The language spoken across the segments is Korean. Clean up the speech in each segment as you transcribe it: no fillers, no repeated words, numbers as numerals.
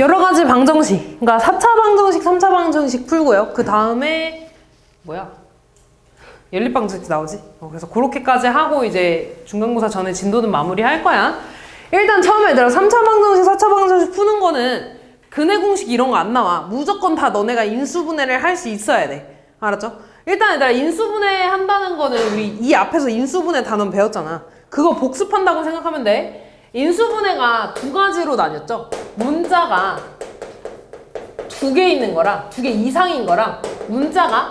여러 가지 방정식, 그러니까 4차 방정식, 3차 방정식 풀고요. 그 다음에 뭐야? 연립방정식 나오지? 그래서 그렇게까지 하고 이제 중간고사 전에 진도는 마무리할 거야. 일단 처음에 얘들아 3차 방정식, 4차 방정식 푸는 거는 근해 공식 이런 거 안 나와. 무조건 다 너네가 인수분해를 할 수 있어야 돼. 알았죠? 일단 얘들아 인수분해 한다는 거는 우리 이 앞에서 인수분해 단원 배웠잖아. 그거 복습한다고 생각하면 돼. 인수분해가 두 가지로 나뉘었죠. 문자가 두 개 있는 거랑 두 개 이상인 거랑 문자가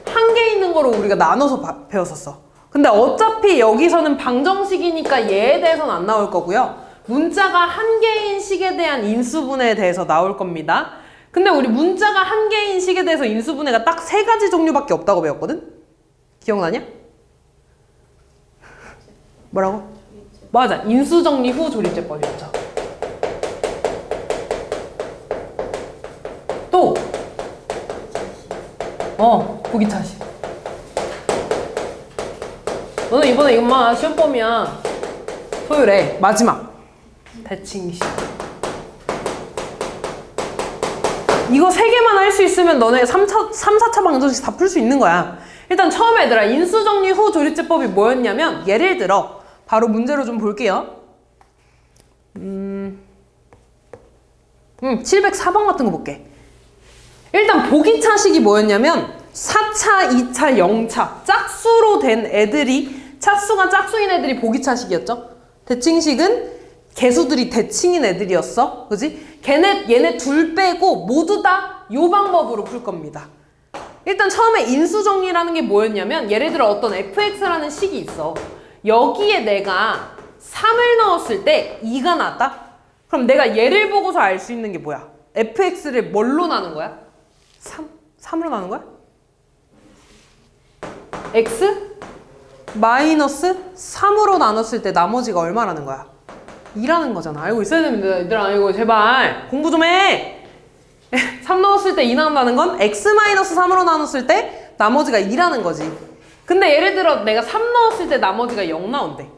한 개 있는 거로 우리가 나눠서 배웠었어. 근데 어차피 여기서는 방정식이니까 얘에 대해서는 안 나올 거고요. 문자가 한 개인 식에 대한 인수분해에 대해서 나올 겁니다. 근데 우리 문자가 한 개인 식에 대해서 인수분해가 딱 세 가지 종류밖에 없다고 배웠거든? 기억나냐? 뭐라고? 맞아. 인수정리 후 조립제법이었죠. 또 보기차식. 너는 이번에 이것만 시험범위야. 토요일에 마지막 대칭식. 이거 3개만 할 수 있으면 너네 3, 4차 방정식 다 풀 수 있는 거야. 일단 처음에 얘들아 인수정리 후 조립제법이 뭐였냐면 예를 들어 바로 문제로 좀 볼게요. 704번 같은 거 볼게. 일단 보기차식이 뭐였냐면 4차, 2차, 0차 짝수로 된 애들이 차수가 짝수인 애들이 보기차식이었죠. 대칭식은 개수들이 대칭인 애들이었어. 그지? 얘네 둘 빼고 모두 다 요 방법으로 풀 겁니다. 일단 처음에 인수정리라는 게 뭐였냐면 예를 들어 어떤 fx라는 식이 있어. 여기에 내가 3을 넣었을 때 2가 나왔다? 그럼 내가 얘를 보고서 알 수 있는 게 뭐야? fx를 뭘로 나눈 거야? 3으로 나눈 거야? x 마이너스 3으로 나눴을 때 나머지가 얼마라는 거야? 2라는 거잖아. 알고 있어야 됩니다. 얘들아 이거 제발 공부 좀 해. 3 넣었을 때 2 나온다는 건 x 마이너스 3으로 나눴을 때 나머지가 2라는 거지. 근데 예를 들어 내가 3 넣었을 때 나머지가 0 나온대.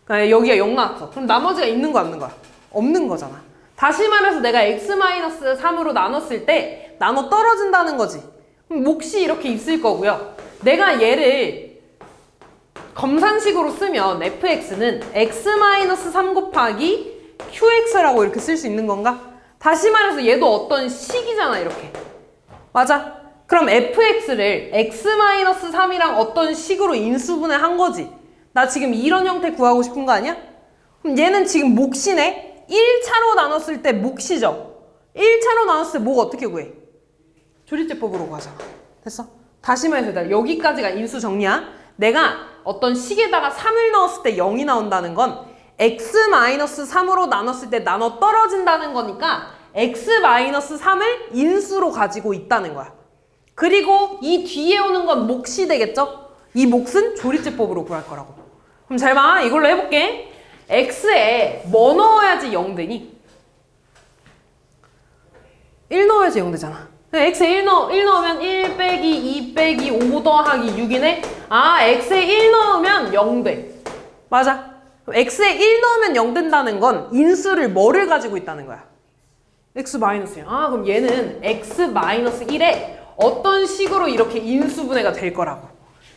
그러니까 여기가 0 나왔어. 그럼 나머지가 있는 거야 없는 거야? 없는 거잖아. 다시 말해서 내가 x 마이너스 3으로 나눴을 때 나눠 떨어진다는 거지. 그럼 몫이 이렇게 있을 거고요. 내가 얘를 검산식으로 쓰면 fx는 x 마이너스 3 곱하기 qx라고 이렇게 쓸 수 있는 건가? 다시 말해서 얘도 어떤 식이잖아 이렇게. 맞아? 그럼 fx를 x 마이너스 3이랑 어떤 식으로 인수분해 한 거지. 나 지금 이런 형태 구하고 싶은 거 아니야? 그럼 얘는 지금 몫이네. 1차로 나눴을 때 몫이죠. 1차로 나눴을 때 몫 어떻게 구해? 조립제법으로 구하잖아. 됐어? 다시 말해서 여기까지가 인수 정리야. 내가 어떤 식에다가 3을 넣었을 때 0이 나온다는 건 x-3으로 나눴을 때 나눠 떨어진다는 거니까 x-3을 인수로 가지고 있다는 거야. 그리고 이 뒤에 오는 건 몫이 되겠죠? 이 몫은 조립제법으로 구할 거라고. 그럼 잘 봐. 이걸로 해볼게. x에 뭐 넣어야지 0 되니? 1 넣어야지 0 되잖아. x에 1 넣으면 1 빼기 2 빼기 5 더하기 6이네? 아, x에 1 넣으면 0 돼. 맞아. x에 1 넣으면 0 된다는 건 인수를 뭐를 가지고 있다는 거야? x-1. 아, 그럼 얘는 x-1에 어떤 식으로 이렇게 인수분해가 될 거라고.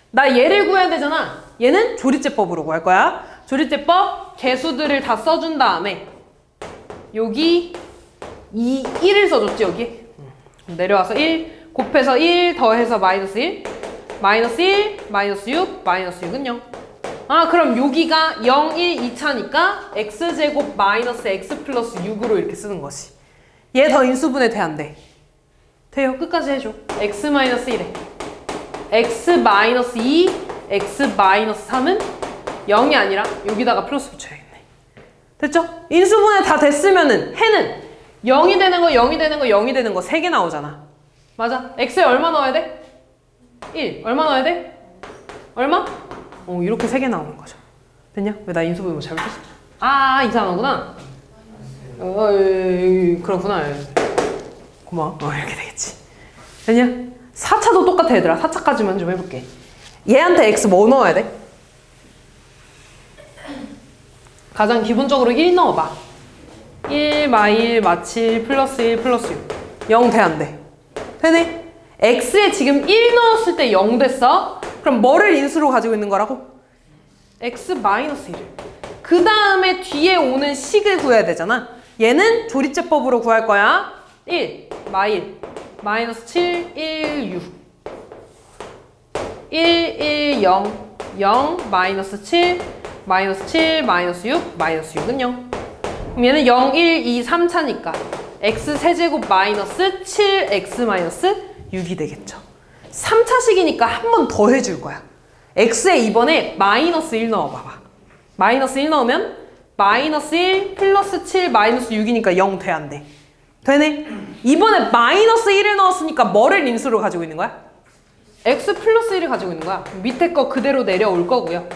나 얘를 구해야 되잖아. 얘는 조립제법으로 구할 거야. 조립제법 개수들을 다 써준 다음에 여기 1을 써줬지 여기. 내려와서 1 곱해서 1 더해서 마이너스 1 마이너스 1 마이너스 6 마이너스 6은 0. 아 그럼 여기가 0, 1, 2차니까 x제곱 마이너스 x 플러스 6으로 이렇게 쓰는 거지. 얘 더 인수분해 돼 안 돼? 돼요. 끝까지 해줘. x 마이너스 1에 x 마이너스 2 x 마이너스 3은 0이 아니라 여기다가 플러스 붙여야겠네. 됐죠? 인수분해 다 됐으면은 해는 0이 되는 거 0이 되는 거 0이 되는 거 3개 나오잖아. 맞아. x에 얼마 넣어야 돼? 1. 얼마 넣어야 돼? 얼마? 이렇게 3개 나오는 거죠. 됐냐? 왜 나 인수분해 뭐 잘못했어? 아 이상하구나. 그렇구나. 고마워. 이렇게 되겠지. 됐냐? 4차도 똑같아 얘들아. 4차까지만 좀 해볼게. 얘한테 x 뭐 넣어야 돼? 가장 기본적으로 1 넣어봐. 1 마1 마7 플러스 1 플러스 6 0 돼 안 돼? 되네? x에 지금 1 넣었을 때 0 됐어? 그럼 뭐를 인수로 가지고 있는 거라고? x 마이너스 1을 그 다음에 뒤에 오는 식을 구해야 되잖아. 얘는 조리제법으로 구할 거야. 1 마1 마이너스 7 1 6 1 1 0 0 마이너스 7 마이너스 7 마이너스 6 마이너스 6은 0. 그럼 얘는 0 1 2 3차니까 x 세제곱 마이너스 7x 마이너스 6이 되겠죠. 3차식이니까 한 번 더 해줄 거야. x에 이번에 마이너스 1 넣어봐봐. 마이너스 1 넣으면 마이너스 1 플러스 7 마이너스 6이니까 0 돼 안 돼? 되네? 이번에 마이너스 1을 넣었으니까 뭐를 인수로 가지고 있는 거야? x 플러스 1을 가지고 있는 거야. 밑에 거 그대로 내려올 거고요.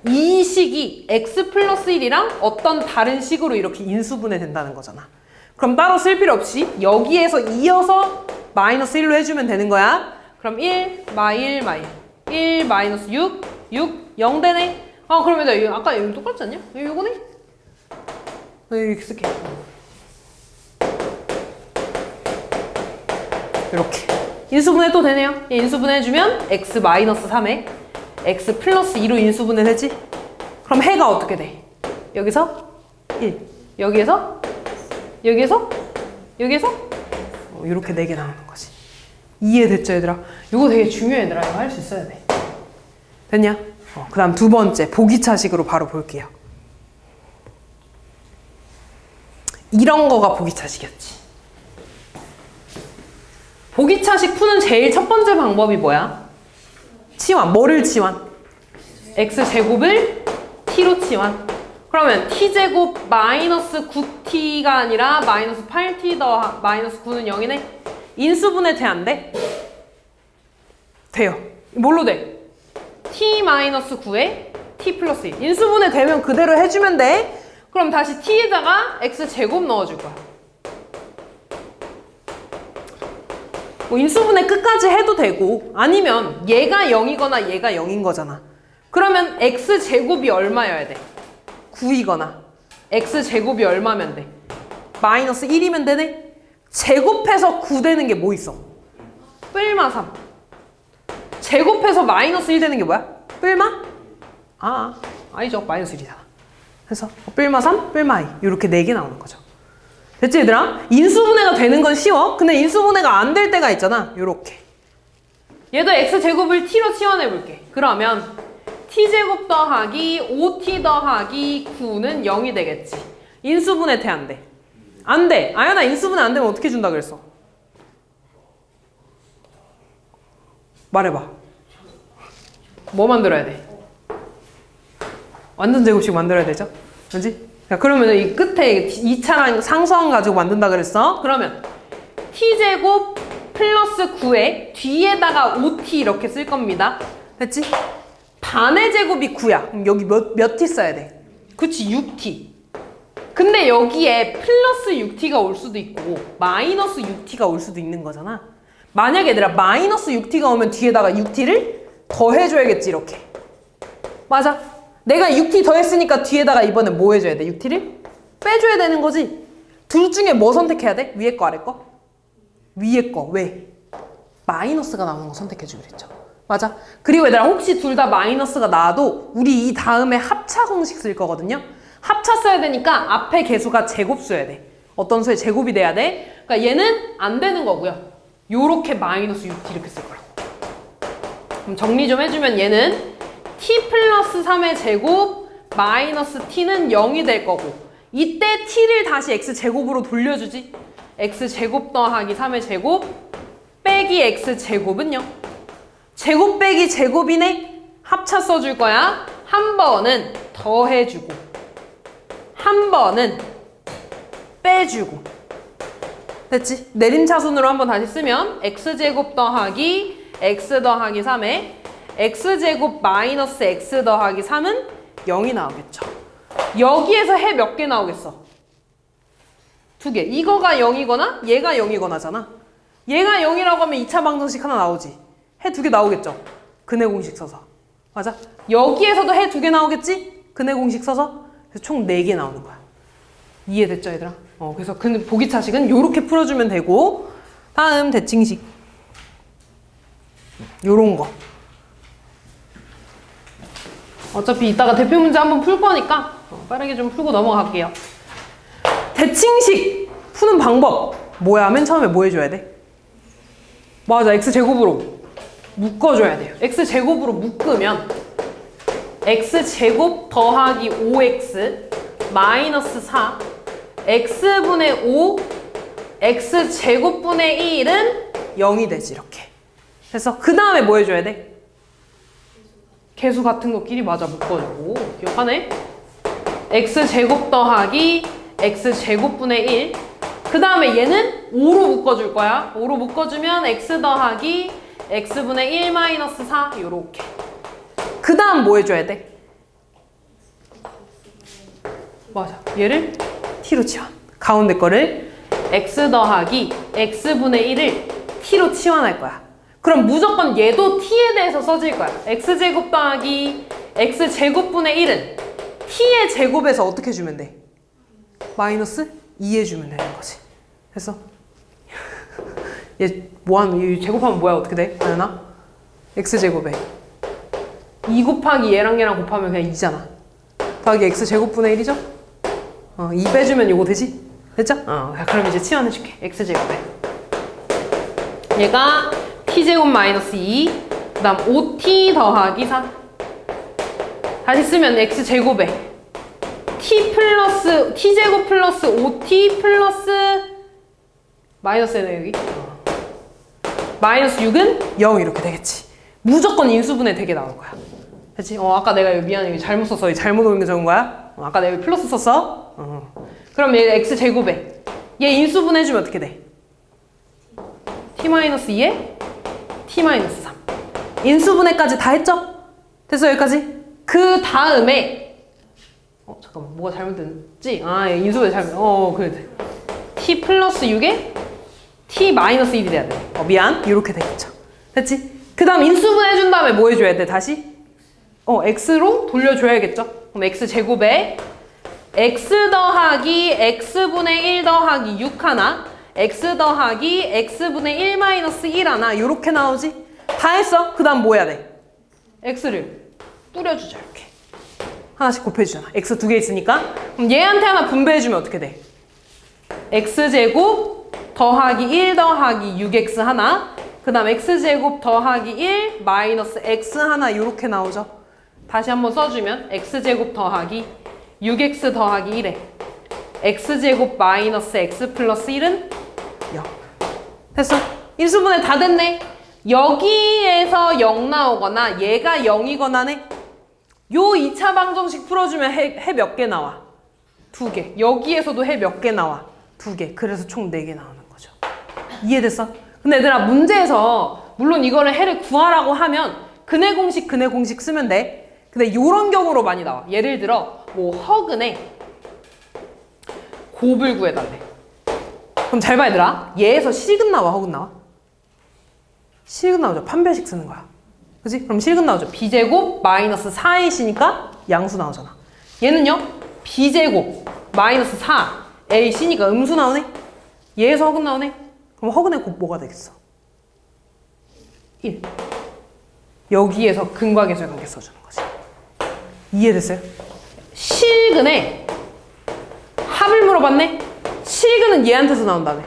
이 식이 x 플러스 1이랑 어떤 다른 식으로 이렇게 인수분해 된다는 거잖아. 그럼 따로 쓸 필요 없이 여기에서 이어서 마이너스 1로 해주면 되는 거야. 그럼 1 마1 마1 1 마이너스 6 6 0 되네. 아 그러면 나 아까 이거 똑같지 않냐? 이거네? 이렇게 쓸게. 이렇게 인수분해 또 되네요. 인수분해 해주면 x 마이너스 3에 x 플러스 2로 인수분해 되지? 그럼 해가 어떻게 돼? 여기서 1 여기에서 여기에서 이렇게 4개 나오는 거지. 이해됐죠 얘들아? 이거 되게 중요해 얘들아. 이거 할 수 있어야 돼. 됐냐? 그 다음 두 번째 보기차식으로 바로 볼게요. 이런 거가 보기차식이었지. 보기차식 푸는 제일 첫 번째 방법이 뭐야? 치환. 뭐를 치환? x제곱을 t로 치환. 그러면 t제곱 마이너스 9t가 아니라 마이너스 8t 더 마이너스 9는 0이네? 인수분해 돼 안 돼? 돼요. 뭘로 돼? t 마이너스 9에 t 플러스 1. 인수분해 되면 그대로 해주면 돼. 그럼 다시 t에다가 x제곱 넣어줄 거야. 뭐 인수분해 끝까지 해도 되고 아니면 얘가 0이거나 얘가 0인 거잖아. 그러면 x제곱이 얼마여야 돼? 9이거나 x제곱이 얼마면 돼? 마이너스 1이면 되네? 제곱해서 9 되는 게 뭐 있어? 뿔마 3. 제곱해서 마이너스 1 되는 게 뭐야? 뿔마? 아니죠. 마이너스 1이잖아. 그래서 뿔마 3, 뿔마 2 이렇게 4개 나오는 거죠. 됐지 얘들아? 인수분해가 되는 건 쉬워. 근데 인수분해가 안 될 때가 있잖아. 요렇게. 얘도 x제곱을 t로 치환해 볼게. 그러면 t제곱 더하기 5t 더하기 9는 0이 되겠지. 인수분해 돼 안 돼? 안 돼. 아연아 인수분해 안 되면 어떻게 준다 그랬어? 말해봐. 뭐 만들어야 돼? 완전 제곱식 만들어야 되죠? 그지? 자, 그러면 이 끝에 2차랑 상수항 가지고 만든다 그랬어? 그러면 t제곱 플러스 9에 뒤에다가 5t 이렇게 쓸 겁니다. 됐지? 반의 제곱이 9야. 그럼 여기 몇 t 써야 돼? 그치, 6t. 근데 여기에 플러스 6t가 올 수도 있고 마이너스 6t가 올 수도 있는 거잖아. 만약에 얘들아 마이너스 6t가 오면 뒤에다가 6t를 더해줘야겠지 이렇게. 맞아. 내가 6t 더했으니까 뒤에다가 이번에 뭐 해줘야 돼? 6t를 빼줘야 되는 거지. 둘 중에 뭐 선택해야 돼? 위에 거 아래 거? 위에 거. 왜? 마이너스가 나오는 거 선택해주기로 했죠. 맞아. 그리고 얘들아 혹시 둘 다 마이너스가 나와도 우리 이 다음에 합차 공식 쓸 거거든요. 합차 써야 되니까 앞에 개수가 제곱 써야 돼. 어떤 수의 제곱이 돼야 돼. 그러니까 얘는 안 되는 거고요. 요렇게 마이너스 6t 이렇게 쓸 거라고. 그럼 정리 좀 해주면 얘는 t 플러스 3의 제곱 마이너스 t는 0이 될 거고 이때 t를 다시 x제곱으로 돌려주지. x제곱 더하기 3의 제곱 빼기 x제곱은 0. 제곱 빼기 제곱이네. 합차 써줄 거야. 한 번은 더해주고 한 번은 빼주고. 됐지? 내림차순으로 한번 다시 쓰면 x제곱 더하기 x 더하기 3에 x제곱 마이너스 x 더하기 3은 0이 나오겠죠. 여기에서 해 몇 개 나오겠어? 2개. 이거가 0이거나 얘가 0이거나잖아. 얘가 0이라고 하면 2차 방정식 하나 나오지. 해 2개 나오겠죠. 근해 공식 써서. 맞아? 여기에서도 해 2개 나오겠지? 근해 공식 써서. 그래서 총 4개 나오는 거야. 이해됐죠, 얘들아? 그래서 그 보기차식은 요렇게 풀어주면 되고, 다음 대칭식. 요런 거. 어차피 이따가 대표 문제 한번 풀 거니까 빠르게 좀 풀고 넘어갈게요. 대칭식 푸는 방법. 뭐야? 맨 처음에 뭐 해줘야 돼? 맞아, x제곱으로 묶어줘야 돼요. x제곱으로 묶으면 x제곱 더하기 5x 마이너스 4 x분의 5 x제곱분의 1은 0이 되지, 이렇게. 그래서 그 다음에 뭐 해줘야 돼? 개수 같은 것끼리 맞아 묶어주고. 기억하네? x제곱 더하기 x제곱분의 1. 그 다음에 얘는 5로 묶어줄 거야. 5로 묶어주면 x 더하기 x분의 1 마이너스 4 요렇게. 그 다음 뭐 해줘야 돼? 맞아, 얘를 t로 치환. 가운데 거를 x 더하기 x분의 1을 t로 치환할 거야. 그럼 무조건 얘도 t에 대해서 써질 거야. x제곱 더하기 x제곱분의 1은 t의 제곱에서 어떻게 주면 돼? 마이너스 2 해주면 되는 거지. 됐어? 얘 뭐하는, 제곱하면 뭐야? 어떻게 돼? 아연아? x제곱에 2 곱하기 얘랑 곱하면 그냥 2잖아. 더하기 x제곱분의 1이죠? 2 빼주면 요거 되지? 됐죠? 그럼 이제 치환해줄게. x제곱에 얘가 t제곱 마이너스 2, 그 다음 5t 더하기 4. 다시 쓰면 x제곱에 t제곱 플러스 5t 플러스 마이너스네, 여기. 마이너스 6은 0 이렇게 되겠지. 무조건 인수분해 되게 나올 거야. 됐지? 아까 내가 여기 미안해, 여기 잘못 썼어. 여기 잘못 오는 게 적은 거야. 아까 내가 여기 플러스 썼어. 그럼 얘 x제곱에 얘 인수분해 해주면 어떻게 돼? t-2에 t-3. 인수분해까지 다 했죠? 됐어, 여기까지? 그 다음에 잠깐만, 뭐가 잘못됐지? 얘 인수분해 잘못. 그래. t 플러스 6에 t-1이 돼야 돼. 미안. 이렇게 되겠죠. 됐지? 그 다음 인수분해 해준 다음에 뭐 해줘야 돼? 다시? x로 돌려줘야겠죠? 그럼 x제곱에 x 더하기 x분의 1 더하기 6 하나, x 더하기 x분의 1 마이너스 1 하나, 요렇게 나오지? 다 했어? 그 다음 뭐 해야 돼? x를 뚫어주자, 이렇게. 하나씩 곱해주잖아. x 2개 있으니까. 그럼 얘한테 하나 분배해주면 어떻게 돼? x제곱 더하기 1 더하기 6x 하나, 그 다음 x제곱 더하기 1 마이너스 x 하나, 요렇게 나오죠? 다시 한번 써주면 x제곱 더하기 6x 더하기 1에 x제곱 마이너스 x 플러스 1은 0. 됐어? 인수분해 다 됐네. 여기에서 0 나오거나 얘가 0이거나네. 요 2차 방정식 풀어주면 해 몇 개 나와? 2개. 여기에서도 해 몇 개 나와? 2개. 그래서 총 4개 나오는 거죠. 이해됐어? 근데 얘들아, 문제에서 물론 이거를 해를 구하라고 하면 근해 공식 쓰면 돼. 근데 요런 경우로 많이 나와. 예를 들어 뭐 허근에 곱을 구해달래. 그럼 잘 봐, 얘들아. 얘에서 실근 나와, 허근 나와? 실근 나오죠. 판별식 쓰는 거야. 그치? 그럼 실근 나오죠. b제곱 마이너스 4ac니까 양수 나오잖아. 얘는요, b제곱 마이너스 4ac니까 음수 나오네. 얘에서 허근 나오네. 그럼 허근의 곱 뭐가 되겠어? 1. 여기에서 근과 계수의 관계 써주는 거지. 이해됐어요? 실근에 합을 물어봤네? 실근은 얘한테서 나온다네.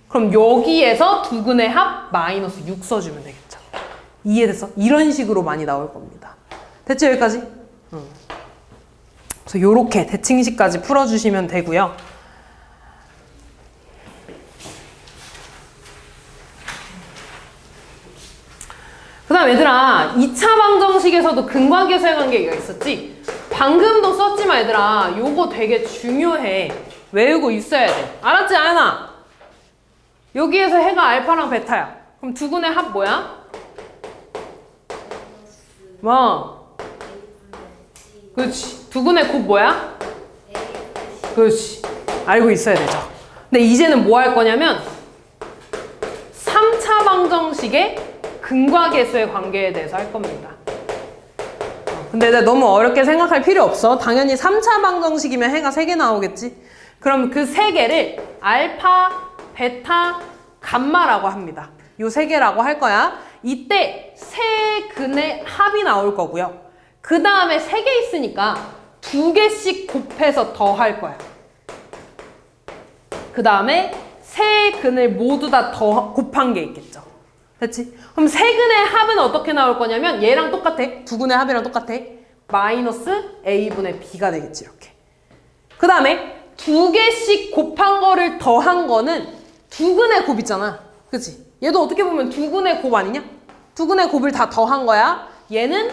그럼 여기에서 두 근의 합 마이너스 6 써주면 되겠죠. 이해됐어? 이런 식으로 많이 나올 겁니다. 됐죠, 여기까지? 그래서 요렇게 대칭식까지 풀어주시면 되고요. 그 다음 얘들아, 2차 방정식에서도 근과 계수의 관계가 있었지? 방금도 썼지만 얘들아, 요거 되게 중요해. 외우고 있어야 돼. 알았지, 아연아? 여기에서 해가 알파랑 베타야. 그럼 두 근의 합 뭐야? 뭐? 그렇지. 두 근의 곱 뭐야? 그렇지. 알고 있어야 되죠. 근데 이제는 뭐 할 거냐면 3차 방정식의 근과 계수의 관계에 대해서 할 겁니다. 근데 너무 어렵게 생각할 필요 없어. 당연히 3차 방정식이면 해가 3개 나오겠지. 그럼 그 세 개를 알파, 베타, 감마라고 합니다. 요 세 개라고 할 거야. 이때 세 근의 합이 나올 거고요. 그 다음에 세 개 있으니까 두 개씩 곱해서 더할 거야. 그 다음에 세 근을 모두 다 더 곱한 게 있겠죠. 됐지? 그럼 세 근의 합은 어떻게 나올 거냐면 얘랑 똑같아. 두 근의 합이랑 똑같아. 마이너스 a분의 b가 되겠지. 이렇게. 그 다음에 두 개씩 곱한 거를 더한 거는 두 근의 곱 있잖아. 그치? 얘도 어떻게 보면 두 근의 곱 아니냐? 두 근의 곱을 다 더한 거야. 얘는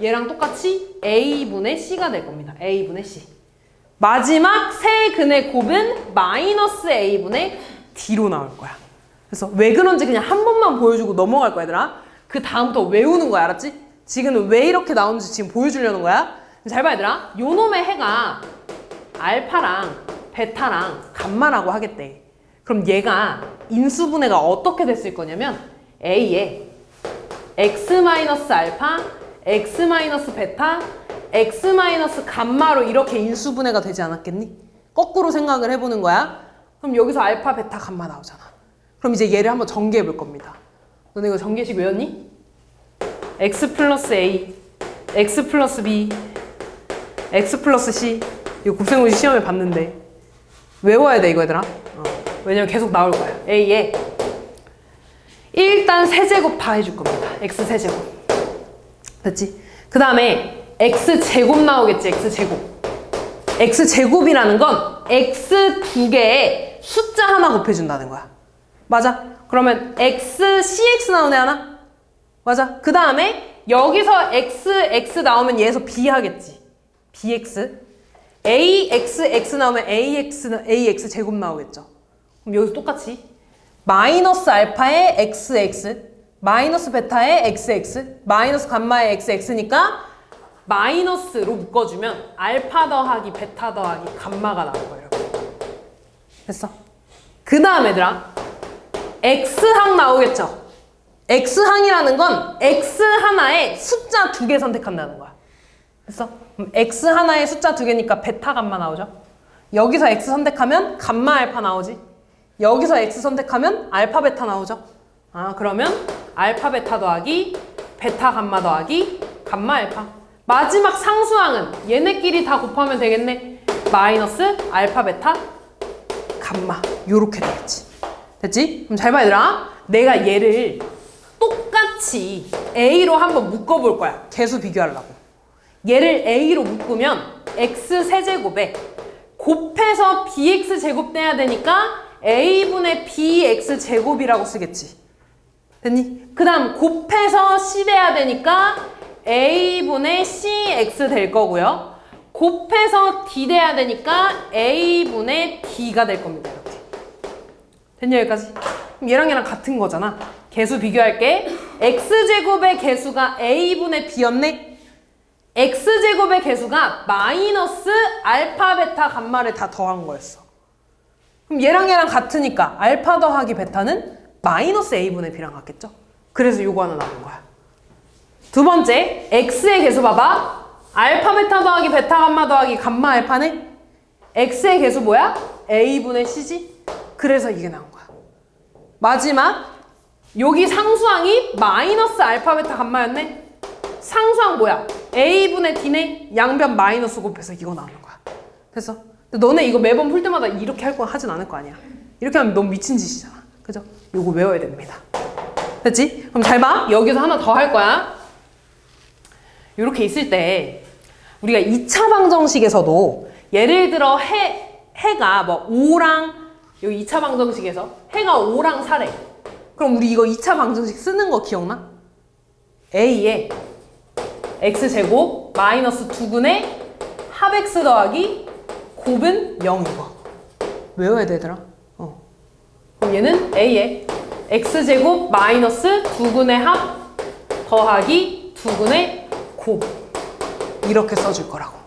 얘랑 똑같이 a분의 c가 될 겁니다. a분의 c. 마지막 세 근의 곱은 마이너스 a분의 d로 나올 거야. 그래서 왜 그런지 그냥 한 번만 보여주고 넘어갈 거야, 얘들아. 그 다음부터 외우는 거야, 알았지? 지금은 왜 이렇게 나오는지 지금 보여주려는 거야. 잘 봐, 얘들아. 요 놈의 해가 알파랑 베타랑 감마라고 하겠대. 그럼 얘가 인수분해가 어떻게 됐을 거냐면 A에 x-알파, x-베타, x-감마로 이렇게 인수분해가 되지 않았겠니? 거꾸로 생각을 해보는 거야. 그럼 여기서 알파, 베타, 감마 나오잖아. 그럼 이제 얘를 한번 전개해 볼 겁니다. 너네 이거 전개식 외웠니? x 플러스 a, x 플러스 b, x 플러스 c. 이거 곱셈공식 시험에 봤는데 외워야 돼 이거 얘들아. 왜냐면 계속 나올 거야. a에 일단 세제곱 다 해줄 겁니다. x 세제곱. 됐지? 그 다음에 x 제곱 나오겠지. x 제곱. x 제곱이라는 건 x 두 개에 숫자 하나 곱해준다는 거야. 맞아? 그러면 x cx 나오네 하나? 맞아? 그 다음에 여기서 x 나오면 얘에서 b 하겠지. bx. ax 나오면 ax 제곱 나오겠죠. 그럼 여기서 똑같이 마이너스 알파의 xx, 마이너스 베타의 xx, 마이너스 감마의 xx니까 마이너스로 묶어주면 알파 더하기 베타 더하기 감마가 나올 거예요. 됐어? 그 다음 얘들아 x항 나오겠죠? x항이라는 건 x 하나에 숫자 두 개 선택한다는 거야. 됐어? 그럼 x 하나에 숫자 두 개니까 베타 감마 나오죠? 여기서 x 선택하면 감마 알파 나오지? 여기서 x 선택하면 알파 베타 나오죠? 아 그러면 알파 베타 더하기 베타 감마 더하기 감마 알파. 마지막 상수항은 얘네끼리 다 곱하면 되겠네. 마이너스 알파 베타 감마. 요렇게 되겠지. 됐지? 그럼 잘 봐 얘들아. 내가 얘를 똑같이 a로 한번 묶어볼 거야. 개수 비교하려고. 얘를 a로 묶으면 x 세제곱에 곱해서 bx 제곱 떼야 되니까 a분의 bx 제곱이라고 쓰겠지. 됐니? 그 다음 곱해서 c 돼야 되니까 a분의 cx 될 거고요. 곱해서 d 돼야 되니까 a분의 d가 될 겁니다. 이렇게. 됐냐 여기까지? 그럼 얘랑 얘랑 같은 거잖아. 개수 비교할게. x제곱의 개수가 a분의 b였네? x제곱의 개수가 마이너스 알파, 베타, 감마를 다 더한 거였어. 그럼 얘랑 얘랑 같으니까 알파 더하기 베타는 마이너스 a분의 b랑 같겠죠? 그래서 요거 하나 나온 거야. 두 번째, x의 개수 봐봐. 알파, 베타 더하기 베타, 감마 더하기 감마 알파네? x의 개수 뭐야? a분의 c지? 그래서 이게 나온 거야. 마지막, 여기 상수항이 마이너스 알파, 베타, 감마였네? 상수항 뭐야? a분의 d네? 양변 마이너스 곱해서 이거 나오는 거야. 됐어? 근데 너네 이거 매번 풀 때마다 이렇게 할 거 하진 않을 거 아니야. 이렇게 하면 너무 미친 짓이잖아. 그죠? 요거 외워야 됩니다. 됐지? 그럼 잘 봐. 여기서 하나 더 할 거야. 요렇게 있을 때 우리가 2차 방정식에서도 예를 들어 해가 뭐 5랑 여기 2차 방정식에서 해가 5랑 4래. 그럼 우리 이거 2차 방정식 쓰는 거 기억나? a에 x제곱 마이너스 2분의 합 x 더하기 곱은 0 이거. 외워야 되더라. 그럼 얘는 a에 x제곱 마이너스 2분의 합 더하기 2분의 곱. 이렇게 써줄 거라고.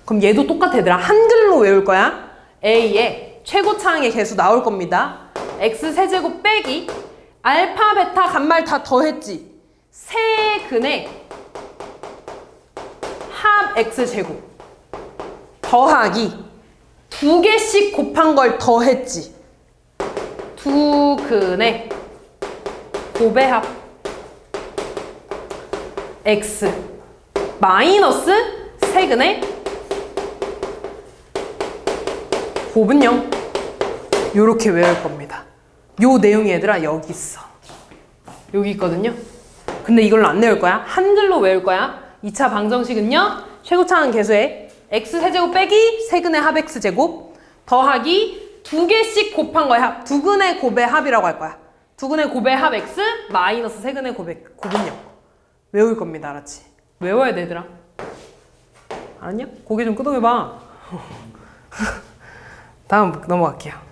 그럼 얘도 똑같아 얘들아. 한글로 외울 거야. a에 최고차항의 개수 나올 겁니다. x세제곱 빼기 알파, 베타, 감마를 다 더했지. 세 근의 합 x제곱 더하기 두 개씩 곱한 걸 더했지. 두 근의 곱의 합 x 마이너스 세근의 곱은 0. 요렇게 외울 겁니다. 요 내용이 얘들아 여기 있어. 여기 있거든요. 근데 이걸로 안 외울 거야. 한글로 외울 거야. 2차 방정식은요. 최고차항 계수에 x세제곱 빼기 세근의 합 x제곱 더하기 두 개씩 곱한 거의 합. 두 근의 곱의 합이라고 할 거야. 두 근의 곱의 합 x 마이너스 세근의 곱은 0. 외울 겁니다. 알았지? 외워야 돼 얘들아. 알았냐? 고개 좀 끄덕여봐. 다음 넘어갈게요.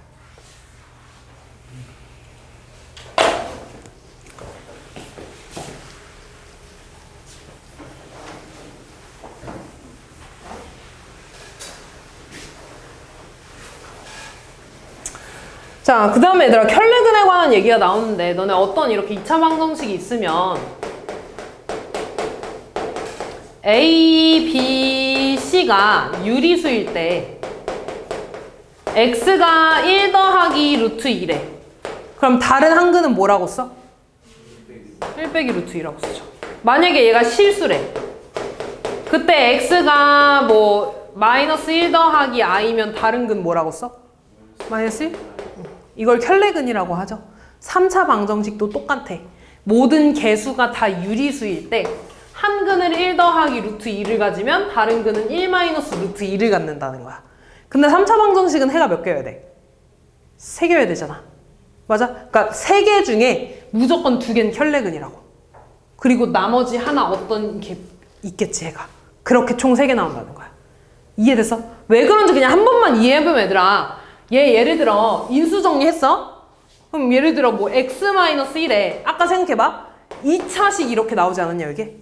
자, 그 다음에 얘들아 켤레근에 관한 얘기가 나오는데 너네 어떤 이렇게 2차 방정식이 있으면 A, B, C가 유리수일 때 X가 1 더하기 루트 2래. 그럼 다른 한 근은 뭐라고 써? 1 빼기 루트 2라고 쓰죠. 만약에 얘가 실수래. 그때 X가 뭐 마이너스 1 더하기 I면 다른 근 뭐라고 써? 마이너스 1? 이걸 켤레근이라고 하죠. 3차 방정식도 똑같아. 모든 개수가 다 유리수일 때 한 근을 1 더하기 루트 2를 가지면 다른 근은 1 마이너스 루트 2를 갖는다는 거야. 근데 3차 방정식은 해가 몇 개여야 돼? 3개여야 되잖아. 맞아? 그러니까 3개 중에 무조건 2개는 켤레근이라고. 그리고 나머지 하나 어떤 게 있겠지 해가. 그렇게 총 3개 나온다는 거야. 이해됐어? 왜 그런지 그냥 한 번만 이해해보면 얘들아. 예를 들어 인수 정리했어? 그럼 예를 들어 뭐 x-1에 아까 생각해봐. 2차식 이렇게 나오지 않았냐 이게?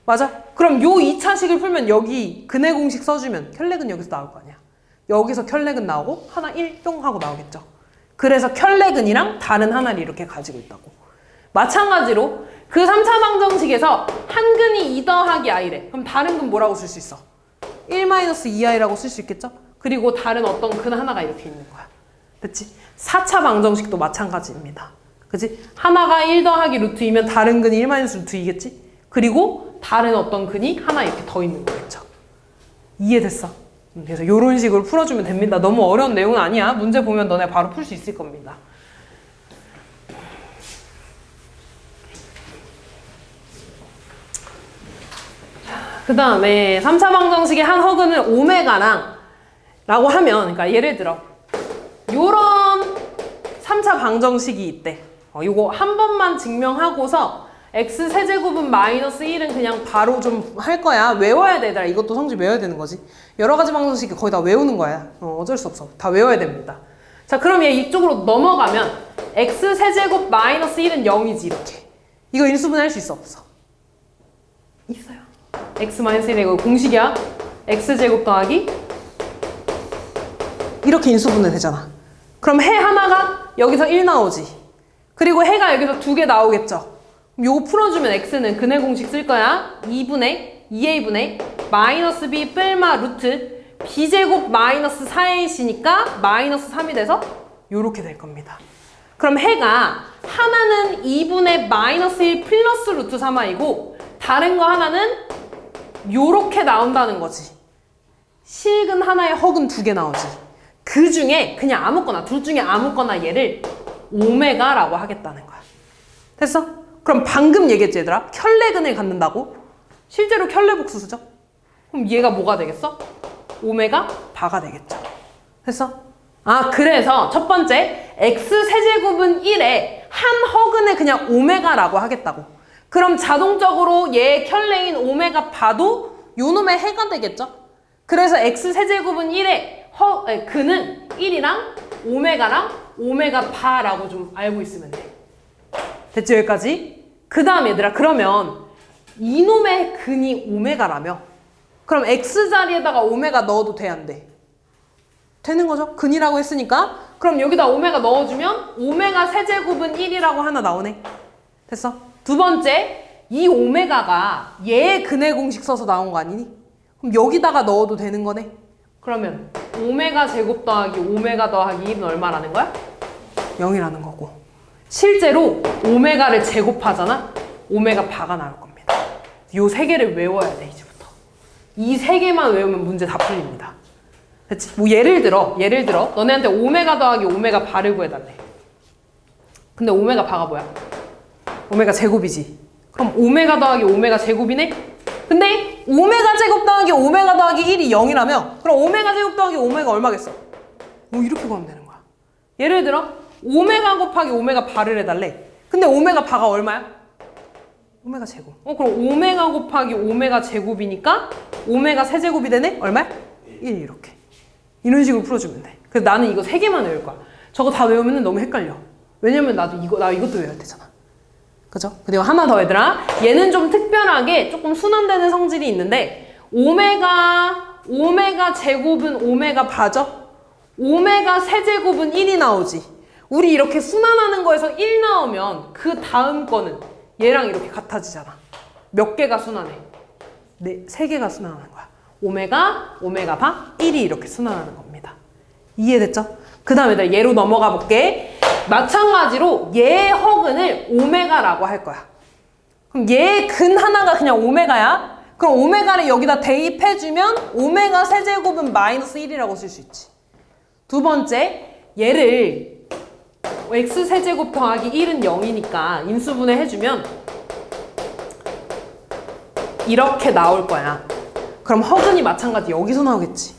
맞아? 그럼 요 2차식을 풀면 여기 근해 공식 써주면 켤레근 여기서 나올 거 아니야. 여기서 켤레근 나오고 하나 1 뿅 하고 나오겠죠. 그래서 켤레근이랑 다른 하나를 이렇게 가지고 있다고. 마찬가지로 그 3차 방정식에서 한 근이 2 더하기 i래. 그럼 다른 근 뭐라고 쓸 수 있어? 1 마이너스 2i라고 쓸 수 있겠죠? 그리고 다른 어떤 근 하나가 이렇게 있는 거야. 됐지? 4차 방정식도 마찬가지입니다. 그치? 하나가 1 더하기 루트 2면 다른 근이 1 마이너스 루트 2겠지? 그리고 다른 어떤 근이 하나 이렇게 더 있는 거겠죠. 이해됐어? 그래서 이런 식으로 풀어주면 됩니다. 너무 어려운 내용은 아니야. 문제 보면 너네 바로 풀 수 있을 겁니다. 그 다음에 3차 방정식의 한 허근을 오메가랑 라고 하면, 그러니까 예를 들어 요런 3차 방정식이 있대. 요거 한 번만 증명하고서 x세제곱은 마이너스 1은 그냥 바로 좀 할 거야. 외워야 돼. 얘들아. 이것도 성질 외워야 되는 거지. 여러 가지 방정식이 거의 다 외우는 거야. 어쩔 수 없어. 다 외워야 됩니다. 자, 그럼 얘 이쪽으로 넘어가면 x세제곱 마이너스 1은 0이지 이렇게. 이거 인수분해 할 수 있어? 없어? 있어요. x 마이너스 1 이거 공식이야. x제곱 더하기 이렇게 인수분해 되잖아. 그럼 해 하나가 여기서 1 나오지. 그리고 해가 여기서 2개 나오겠죠. 요거 풀어주면 x는 근해 공식 쓸 거야. 2분의 2a분의 마이너스 b 뺄마 루트 b제곱 마이너스 4ac니까 마이너스 3이 돼서 요렇게 될 겁니다. 그럼 해가 하나는 2분의 마이너스 1 플러스 루트 3i고 다른 거 하나는 요렇게 나온다는 거지. 실근 하나에 허근 2개 나오지. 그 중에 그냥 아무거나 둘 중에 아무거나 얘를 오메가라고 하겠다는 거야. 됐어? 그럼 방금 얘기했지 얘들아? 켤레근을 갖는다고? 실제로 켤레복수수죠? 그럼 얘가 뭐가 되겠어? 오메가 바가 되겠죠. 됐어? 아, 그래서 첫 번째 x세제곱은 1에 한 허근에 그냥 오메가라고 하겠다고. 그럼 자동적으로 얘 켤레인 오메가 바도 요놈의 해가 되겠죠? 그래서 x세제곱은 1에 근은 1이랑 오메가랑 오메가 바라고 좀 알고 있으면 돼. 됐지 여기까지? 그 다음 얘들아 그러면 이놈의 근이 오메가라며 그럼 x 자리에다가 오메가 넣어도 돼 안 돼? 되는 거죠? 근이라고 했으니까 그럼 여기다 오메가 넣어주면 오메가 세제곱은 1이라고 하나 나오네. 됐어? 두 번째 이 오메가가 얘의 근의 공식 써서 나온 거 아니니? 그럼 여기다가 넣어도 되는 거네. 그러면 오메가 제곱 더하기 오메가 더하기 1은 얼마라는 거야? 0이라는 거고 실제로 오메가를 제곱하잖아? 오메가 바가 나올 겁니다. 요 세 개를 외워야 돼 이제부터. 이 세 개만 외우면 문제 다 풀립니다. 됐지? 뭐 예를 들어 너네한테 오메가 더하기 오메가 바를 구해달래. 근데 오메가 바가 뭐야? 오메가 제곱이지. 그럼 오메가 더하기 오메가 제곱이네? 근데 오메가 제곱 더하기 오메가 더하기 1이 0이라면 그럼 오메가 제곱 더하기 오메가 얼마겠어? 뭐 이렇게 구하면 되는 거야. 예를 들어 오메가 곱하기 오메가 바를 해달래. 근데 오메가 바가 얼마야? 오메가 제곱. 그럼 오메가 곱하기 오메가 제곱이니까 오메가 세제곱이 되네? 얼마야? 1 이렇게. 이런 식으로 풀어주면 돼. 그래서 나는 이거 세 개만 외울 거야. 저거 다 외우면 너무 헷갈려. 왜냐면 나 이것도 외워야 되잖아. 그죠? 그리고 하나 더 얘들아. 얘는 좀 특별하게 조금 순환되는 성질이 있는데 오메가 제곱은 오메가 바죠? 오메가 세제곱은 1이 나오지. 우리 이렇게 순환하는 거에서 1 나오면 그 다음 거는 얘랑 이렇게 같아지잖아. 몇 개가 순환해? 네, 3개가 순환하는 거야. 오메가 바, 1이 이렇게 순환하는 겁니다. 이해됐죠? 그 다음에 얘로 넘어가 볼게. 마찬가지로 얘의 허근을 오메가라고 할 거야. 그럼 얘의 근 하나가 그냥 오메가야. 그럼 오메가를 여기다 대입해주면 오메가 세제곱은 마이너스 1이라고 쓸 수 있지. 두 번째, 얘를 x 세제곱 더하기 1은 0이니까 인수분해 해주면 이렇게 나올 거야. 그럼 허근이 마찬가지 여기서 나오겠지.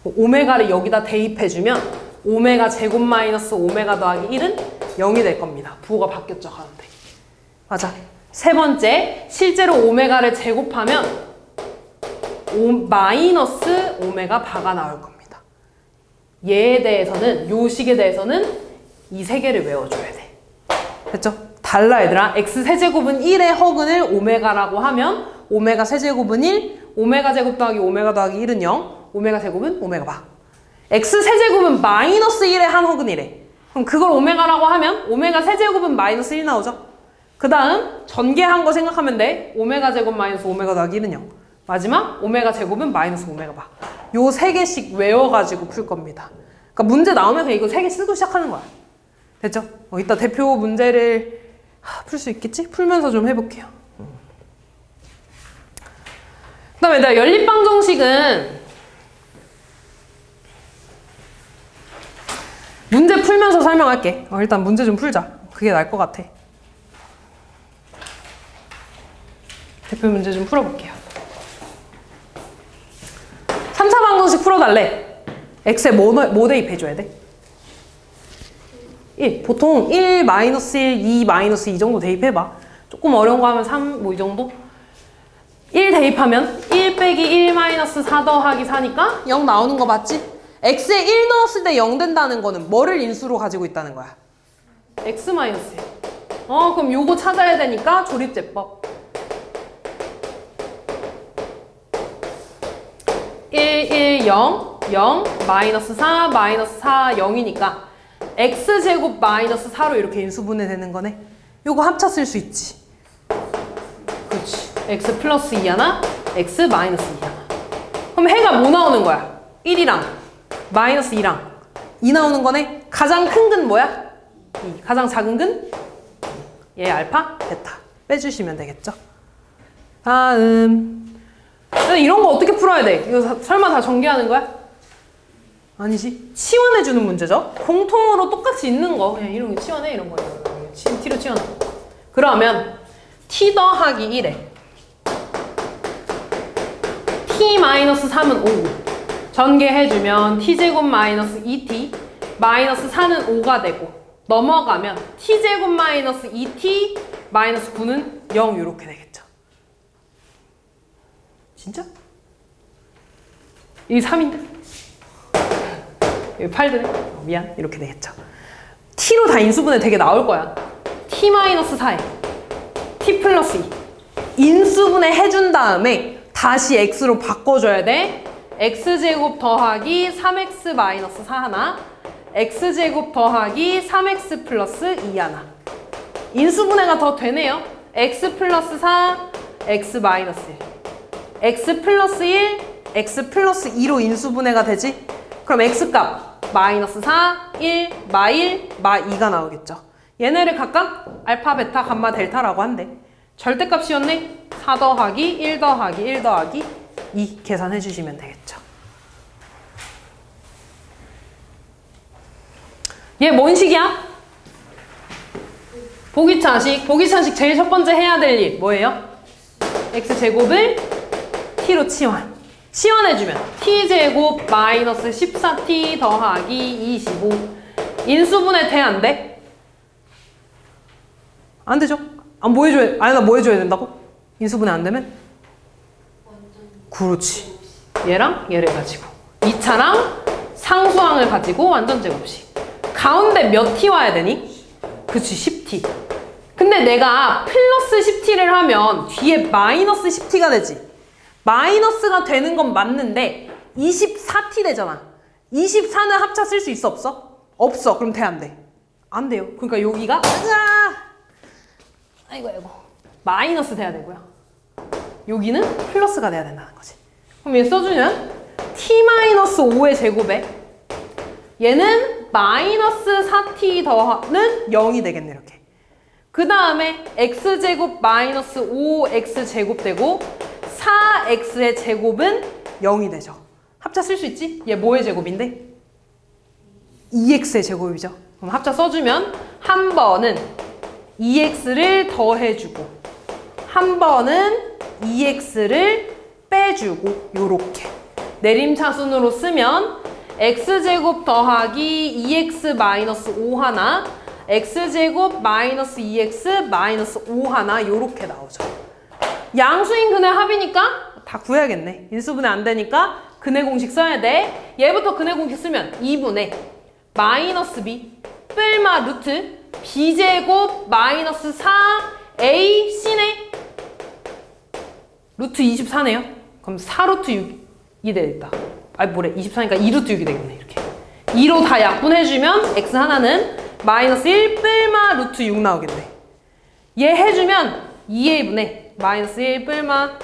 오메가를 여기다 대입해주면 오메가 제곱 마이너스 오메가 더하기 1은 0이 될 겁니다. 부호가 바뀌었죠, 가운데. 맞아. 세 번째, 실제로 오메가를 제곱하면 마이너스 오메가 바가 나올 겁니다. 얘에 대해서는, 요 식에 대해서는 이 세 개를 외워줘야 돼. 됐죠? 달라 얘들아. x 세제곱은 1의 허근을 오메가라고 하면 오메가 세제곱은 1, 오메가 제곱 더하기 오메가 더하기 1은 0, 오메가 제곱은 오메가 바. x 세제곱은 마이너스 1의 한 허근이래. 그럼 그걸 오메가라고 하면 오메가 세제곱은 마이너스 1 나오죠? 그 다음 전개한 거 생각하면 돼. 오메가 제곱 마이너스 오메가 더하기 1은 0. 마지막 오메가 제곱은 마이너스 오메가 바. 요 세 개씩 외워가지고 풀 겁니다. 그러니까 문제 나오면 그냥 이거 세 개 쓰고 시작하는 거야. 됐죠? 이따 대표 문제를 풀 수 있겠지? 풀면서 좀 해볼게요. 그 다음에 내가 연립방정식은 문제 풀면서 설명할게. 일단 문제 좀 풀자. 그게 나을 것 같아. 대표 문제 좀 풀어볼게요. 3차 방정식 풀어달래. x에 뭐 대입해줘야 돼? 1. 보통 1, 마이너스 1, 2, 마이너스 2 정도 대입해봐. 조금 어려운 거 하면 3, 뭐 이 정도? 1 대입하면 1 빼기 1 마이너스 4 더하기 4니까 0 나오는 거 맞지? x에 1 넣었을 때 0 된다는 거는 뭐를 인수로 가지고 있다는 거야? x 마이너스 1. 그럼 요거 찾아야 되니까 조립제법. 1, 1, 0, 0, 마이너스 4, 마이너스 4, 0이니까 x제곱 마이너스 4로 이렇게 인수분해 되는 거네. 요거 합차 쓸 수 있지. 그렇지. x 플러스 2 하나, x 마이너스 2 하나. 그럼 해가 뭐 나오는 거야? 1이랑 마이너스 2랑 2 나오는 거네. 가장 큰 근 뭐야? 2. 가장 작은 근? 얘 알파, 베타. 빼주시면 되겠죠. 다음. 이런 거 어떻게 풀어야 돼? 이거 설마 다 전개하는 거야? 아니지. 치환해주는 문제죠. 공통으로 똑같이 있는 거. 그냥 이런 거 치환해, 이런 거. t로 치환해. 그러면 t 더하기 1에 t-3은 5. 전개해주면 t제곱 마이너스 2t 마이너스 4는 5가 되고 넘어가면 t제곱 마이너스 2t 마이너스 9는 0 이렇게 되겠죠. 진짜? 이게 3인데? 여기 8드네? 미안. 이렇게 되겠죠. t로 다 인수분해 되게 나올 거야. t-4에 t 플러스 2. 인수분해 해준 다음에 다시 x로 바꿔줘야 돼. x제곱 더하기 3x 마이너스 4 하나, x제곱 더하기 3x 플러스 2 하나. 인수분해가 더 되네요. x 플러스 4, x 마이너스 1. x 플러스 1, x 플러스 2로 인수분해가 되지? 그럼 x값 마이너스 4, 1, 마 1, 마 2가 나오겠죠. 얘네를 각각 알파, 베타, 감마, 델타라고 한대. 절대값이었네. 4 더하기 1 더하기 1 더하기 2 계산해 주시면 되겠죠. 얘 뭔 식이야? 보기차식. 보기차식 제일 첫 번째 해야 될 일 뭐예요? x제곱을 t로 치환해주면 t제곱 마이너스 14t 더하기 25 인수분해 돼? 안 돼? 안 되죠? 뭐 해줘야, 나 뭐 해줘야 된다고? 인수분해 안 되면? 그렇지. 얘랑 얘를 가지고 2차랑 상수항을 가지고 완전 제곱식. 가운데 몇 t 와야 되니? 그치, 10t. 근데 내가 플러스 10t를 하면 뒤에 마이너스 10t가 되지. 마이너스가 되는 건 맞는데 24t 되잖아. 24는 합차 쓸 수 있어, 없어? 없어. 그럼 돼, 안 돼? 안 돼요. 그러니까 여기가 아이고 마이너스 돼야 되고요. 여기는 플러스가 돼야 된다는 거지. 그럼 얘 써주면 t-5의 제곱에 얘는 마이너스 4t 더는 0이 되겠네, 이렇게. 그 다음에 x제곱 마이너스 5x제곱 되고 4x의 제곱은 0이 되죠. 합차 쓸 수 있지? 얘 뭐의 제곱인데? 2x의 제곱이죠. 그럼 합차 써주면 한 번은 2x를 더해주고 한 번은 2x를 빼주고 요렇게 내림차순으로 쓰면 x제곱 더하기 2x 마이너스 5 하나 x제곱 마이너스 2x 마이너스 5 하나 요렇게 나오죠. 양수인 근의 합이니까 다 구해야겠네. 인수분해 안 되니까 근의 공식 써야 돼. 얘부터 근의 공식 쓰면 2분의 마이너스 b 뿔마 루트 b제곱 마이너스 4a c네. 루트 24네요. 그럼 4루트 6이 되겠다. 아니 뭐래, 24니까 2루트 6이 되겠네. 이렇게 2로 다 약분해주면 x 하나는 마이너스 1 뿔마 루트 6 나오겠네. 얘 해주면 2a분의 마이너스 1 뿔마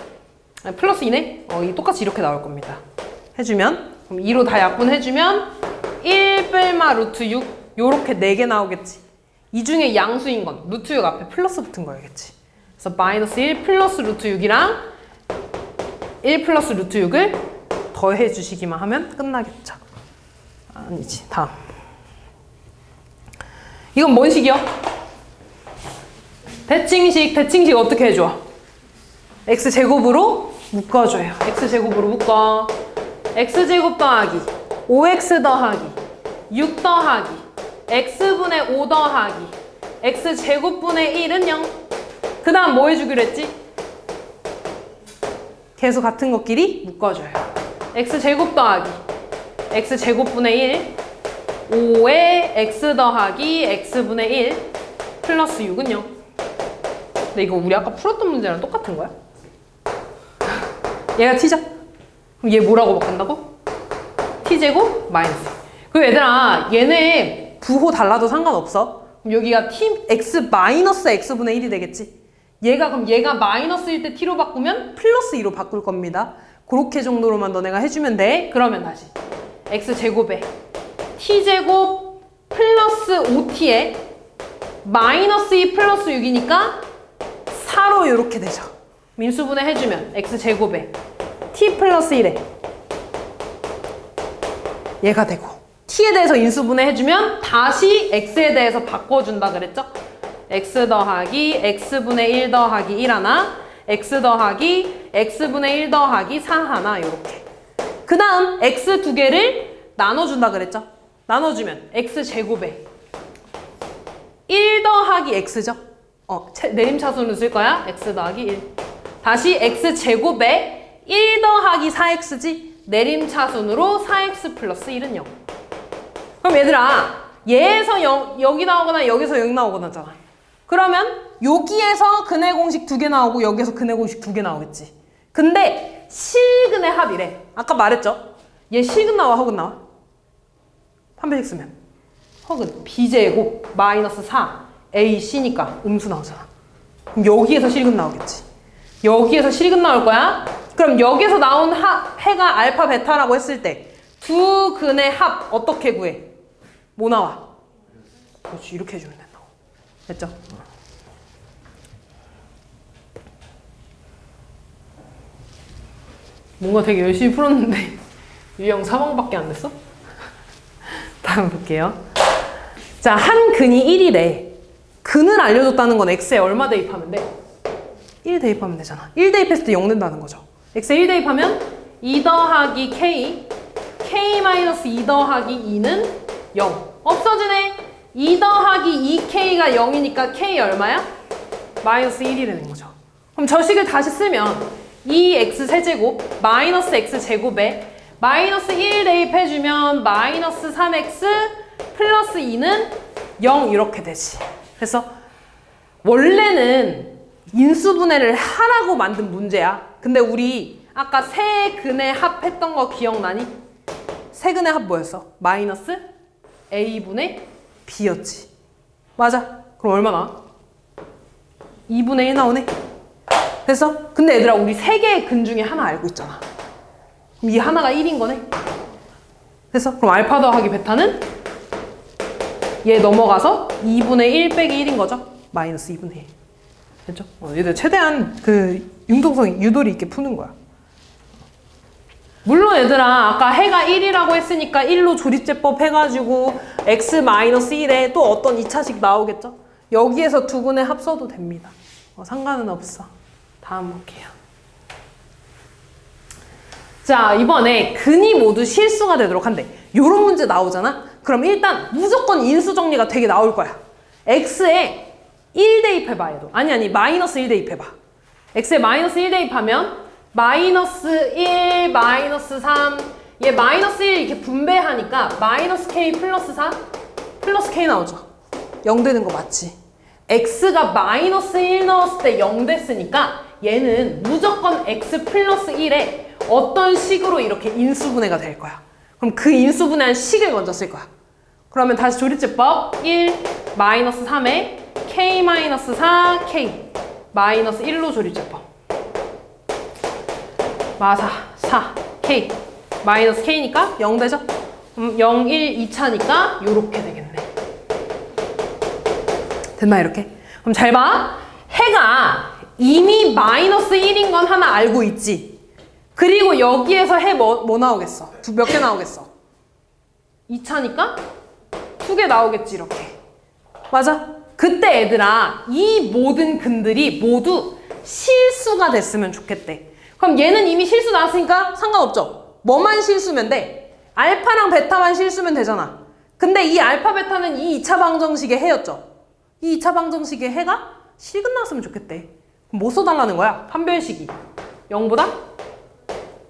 플러스 2네? 이 똑같이 이렇게 나올 겁니다. 해주면 그럼 2로 다 약분해주면 1 뿔마 루트 6 요렇게 4개 나오겠지. 이 중에 양수인 건 루트 6 앞에 플러스 붙은 거야겠지. 그래서 마이너스 1 플러스 루트 6이랑 1 플러스 루트 6을 더해 주시기만 하면 끝나겠죠. 아니지, 다음. 이건 뭔 식이요? 대칭식 어떻게 해줘? x제곱으로 묶어줘요. x제곱으로 묶어. x제곱 더하기 5x 더하기 6 더하기 x분의 5 더하기 x제곱분의 1은 0. 그 다음 뭐 해주기로 했지? 계속 같은 것끼리 묶어줘요. x제곱 더하기 x제곱분의 1 5에 x 더하기 x분의 1 플러스 6은 0. 근데 이거 우리 아까 풀었던 문제랑 똑같은 거야? 얘가 t죠? 그럼 얘 뭐라고 바꾼다고? t제곱 마이너스. 그리고 얘들아, 얘네 부호 달라도 상관없어. 그럼 여기가 t x 마이너스 x분의 1이 되겠지? 그럼 얘가 마이너스일 때 t로 바꾸면 플러스 2로 바꿀 겁니다. 그렇게 정도로만 너네가 해주면 돼. 그러면 다시 x제곱에 t제곱 플러스 5t에 마이너스 2 플러스 6이니까 4로 이렇게 되죠. 민수분해 해주면 x제곱에 t 플러스 1에 얘가 되고 t에 대해서 인수분해 해주면 다시 x에 대해서 바꿔준다 그랬죠? x 더하기 x분의 1 더하기 1 하나 x 더하기 x분의 1 더하기 4 하나 이렇게. 그 다음 x 두 개를 나눠준다 그랬죠? 나눠주면 x제곱에 1 더하기 x죠? 내림차순으로 쓸 거야. x 더하기 1. 다시 x제곱에 1 더하기 4x지? 내림차순으로 4x 플러스 1은 0. 그럼 얘들아, 얘에서 여기 나오거나 여기서 여기 나오거나 하잖아. 그러면 여기에서 근의 공식 2개 나오고 여기에서 근의 공식 2개 나오겠지. 근데 실근의 합이래. 아까 말했죠? 얘 실근 나와, 허근 나와? 한 배씩 쓰면 허근 b제곱 마이너스 4 ac니까 음수 나오잖아. 그럼 여기에서 실근 나오겠지. 여기에서 실근 나올 거야. 그럼 여기에서 나온 해가 알파 베타라고 했을 때 두 근의 합 어떻게 구해? 뭐 나와? 그렇지, 이렇게 해주면 된다고. 됐죠? 뭔가 되게 열심히 풀었는데 유형 4방밖에 안 됐어? 다음 볼게요. 자, 한 근이 1이래. 근을 알려줬다는 건 x에 얼마 대입하면 돼? 1 대입하면 되잖아. 1 대입했을 때 0 된다는 거죠. x에 1 대입하면 2 더하기 k, k 마이너스 2 더하기 2는 0. 없어지네. 2 더하기 2k가 0이니까 k 얼마야? 마이너스 1이 되는 거죠. 그럼 저 식을 다시 쓰면 2x 세제곱 마이너스 x 제곱에 마이너스 1 대입해주면 마이너스 3x 플러스 2는 0 이렇게 되지. 그래서 원래는 인수분해를 하라고 만든 문제야. 근데 우리 아까 세 근의 합했던 거 기억나니? 세 근의 합 뭐였어? 마이너스 a분의 b였지. 맞아. 그럼 얼마나? 2분의 1 나오네. 됐어? 근데 얘들아, 우리 세 개의 근 중에 하나 알고 있잖아. 그럼 이 하나가 1인 거네. 됐어? 그럼 알파 더하기 베타는 얘 넘어가서 2분의 1 빼기 1인 거죠? 마이너스 2분의 1. 됐죠? 얘들 최대한 그 융통성 유도리 있게 푸는 거야. 물론 얘들아, 아까 해가 1이라고 했으니까 1로 조립제법 해가지고 x-1에 또 어떤 2차식 나오겠죠? 여기에서 두 근의 합 써도 됩니다. 상관은 없어. 다음 볼게요. 자, 이번에 근이 모두 실수가 되도록 한대. 요런 문제 나오잖아? 그럼 일단 무조건 인수 정리가 되게 나올 거야. x에 1 대입해봐, 얘도. 아니, 마이너스 1 대입해봐. x에 마이너스 1 대입하면 마이너스 1, 마이너스 3, 얘 마이너스 1 이렇게 분배하니까 마이너스 k 플러스 4, 플러스 k 나오죠. 0 되는 거 맞지? x가 마이너스 1 넣었을 때 0 됐으니까 얘는 무조건 x 플러스 1에 어떤 식으로 이렇게 인수분해가 될 거야. 그럼 그 인수분해한 식을 먼저 쓸 거야. 그러면 다시 조립제법 1, 마이너스 3에 k 마이너스 4, k 마이너스 1로 조립제법 마사 4, k 마이너스 k니까 0 되죠? 0, 1, 2차니까 요렇게 되겠네. 됐나 이렇게? 그럼 잘 봐. 해가 이미 마이너스 1인 건 하나 알고 있지. 그리고 여기에서 해 뭐 나오겠어? 몇 개 나오겠어? 2차니까 2개 나오겠지 이렇게. 맞아? 그때 얘들아, 이 모든 근들이 모두 실수가 됐으면 좋겠대. 그럼 얘는 이미 실수 나왔으니까 상관없죠? 뭐만 실수면 돼? 알파랑 베타만 실수면 되잖아. 근데 이 알파 베타는 이 2차 방정식의 해였죠? 이 2차 방정식의 해가 실근 나왔으면 좋겠대. 그럼 뭐 써달라는 거야? 판별식이 0보다